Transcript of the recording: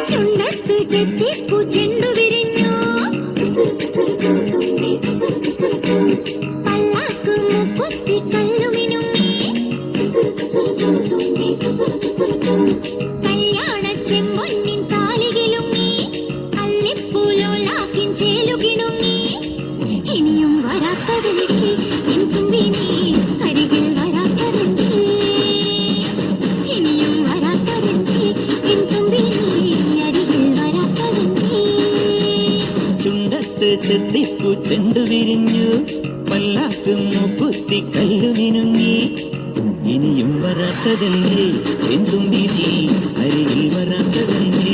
ചുണ്ടത്ത് ചെത്തിപ്പൂ ചെണ്ടു വിരിഞ്ഞു പല്ലാക്ക് മുക്കുത്തി കല്ലുമിനുങ്ങി കല്യാണ ചെമ്പൊന്നിൻ താലികിലുങ്ങി കല്ലിപ്പൂലോലാക്കിൻ ചേലുകിണുങ്ങി ഇനിയും വരാത്തതെനിക്ക് എൻ തുമ്പി നീ അരികിൽ വരാത്തതെന്തേ ഇനിയും വരാത്തതെന്തേ എൻ തുമ്പി നീ അരികിൽ വരാത്തതെന്തേ ചുണ്ടത്ത് ചെത്തിപ്പൂ ചെണ്ടു വിരിഞ്ഞു പല്ലാക്ക് മുക്കുത്തി കല്ലുമിനുങ്ങി ഇനിയും വരാത്തതെന്തേ എൻ തുമ്പി നീ അരികിൽ വരാത്തതെന്തേ